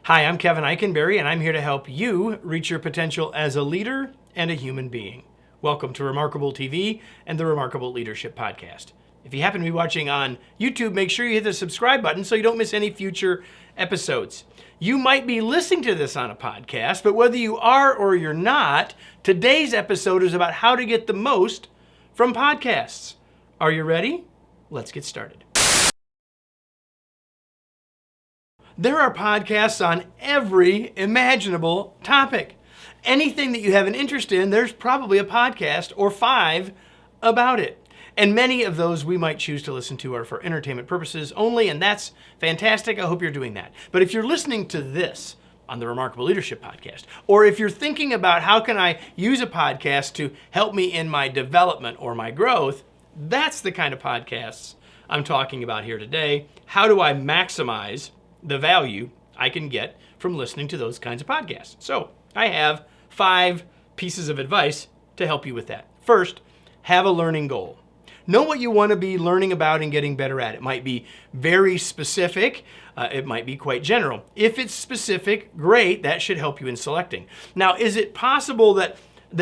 Hi, I'm Kevin Eikenberry, and I'm here to help you reach your potential as a leader and a human being. Welcome to Remarkable TV and the Remarkable Leadership Podcast. If you happen to be watching on YouTube, make sure you hit the subscribe button so you don't miss any future episodes. You might be listening to this on a podcast, but whether you are or you're not, today's episode is about how to get the most from podcasts. Are you ready? Let's get started. There are podcasts on every imaginable topic. Anything that you have an interest in, there's probably a podcast or 5 about it. And many of those we might choose to listen to are for entertainment purposes only, and that's fantastic. I hope you're doing that. But if you're listening to this on the Remarkable Leadership Podcast, or if you're thinking about how can I use a podcast to help me in my development or my growth, that's the kind of podcasts I'm talking about here today. How do I maximize the value I can get from listening to those kinds of podcasts? So I have 5 pieces of advice to help you with that. First, have a learning goal. Know what you want to be learning about and getting better at. It might be very specific. It might be quite general. If it's specific, great. That should help you in selecting. Now, is it possible that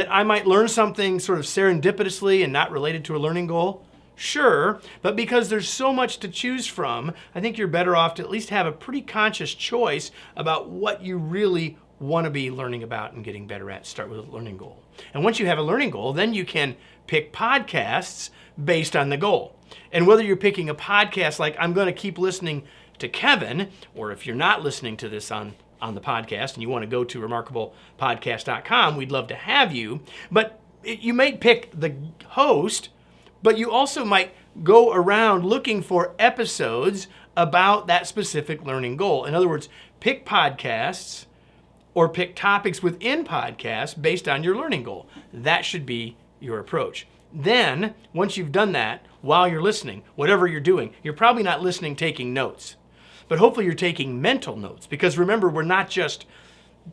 I might learn something sort of serendipitously and not related to a learning goal? Sure, but because there's so much to choose from, I think you're better off to at least have a pretty conscious choice about what you really want to be learning about and getting better at. Start with a learning goal. And once you have a learning goal, then you can pick podcasts based on the goal. And whether you're picking a podcast like I'm going to keep listening to Kevin, or if you're not listening to this on the podcast and you want to go to remarkablepodcast.com, we'd love to have you. But you may pick the host, but you also might go around looking for episodes about that specific learning goal. In other words, pick podcasts or pick topics within podcasts based on your learning goal. That should be your approach. Then, once you've done that, while you're listening, whatever you're doing, you're probably not listening taking notes, but hopefully you're taking mental notes, because remember, we're not just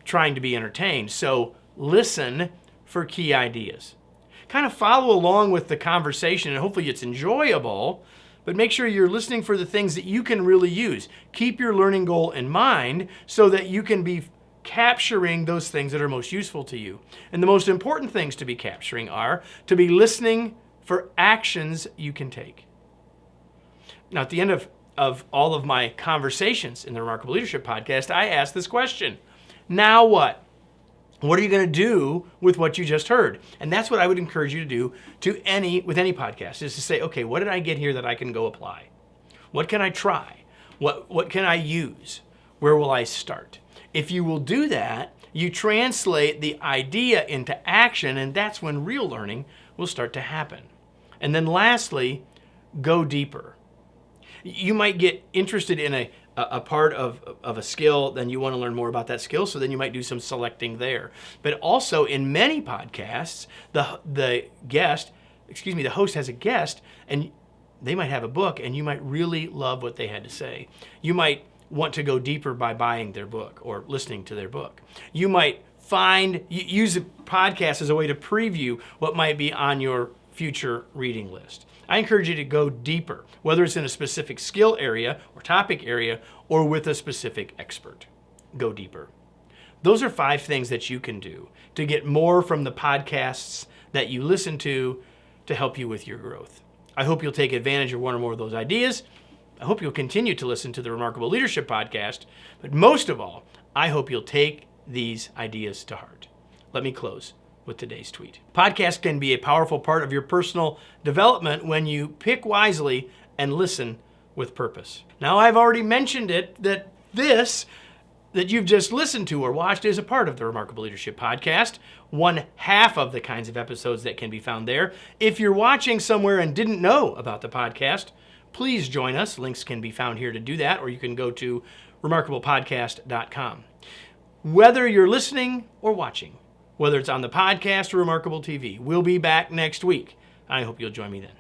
trying to be entertained. So listen for key ideas. Kind of follow along with the conversation, and hopefully it's enjoyable, but make sure you're listening for the things that you can really use. Keep your learning goal in mind so that you can be capturing those things that are most useful to you. And the most important things to be capturing are to be listening for actions you can take. Now, at the end of all of my conversations in the Remarkable Leadership Podcast, I ask this question: now what? What are you going to do with what you just heard? And that's what I would encourage you to do with any podcast, is to say, okay, what did I get here that I can go apply? What can I try? What can I use? Where will I start? If you will do that, you translate the idea into action, and that's when real learning will start to happen. And then lastly, go deeper. You might get interested in a part of a skill, then you want to learn more about that skill, so then you might do some selecting there. But also in many podcasts, the host has a guest, and they might have a book, and you might really love what they had to say. You might want to go deeper by buying their book or listening to their book. You might use a podcast as a way to preview what might be on your future reading list. I encourage you to go deeper, whether it's in a specific skill area or topic area or with a specific expert. Go deeper. Those are 5 things that you can do to get more from the podcasts that you listen to help you with your growth. I hope you'll take advantage of one or more of those ideas. I hope you'll continue to listen to the Remarkable Leadership Podcast, but most of all, I hope you'll take these ideas to heart. Let me close with today's tweet. Podcasts can be a powerful part of your personal development when you pick wisely and listen with purpose. Now, I've already mentioned it that you've just listened to or watched is a part of the Remarkable Leadership Podcast, 1/2 of the kinds of episodes that can be found there. If you're watching somewhere and didn't know about the podcast, please join us. Links can be found here to do that, or you can go to remarkablepodcast.com. Whether you're listening or watching, whether it's on the podcast or Remarkable TV, we'll be back next week. I hope you'll join me then.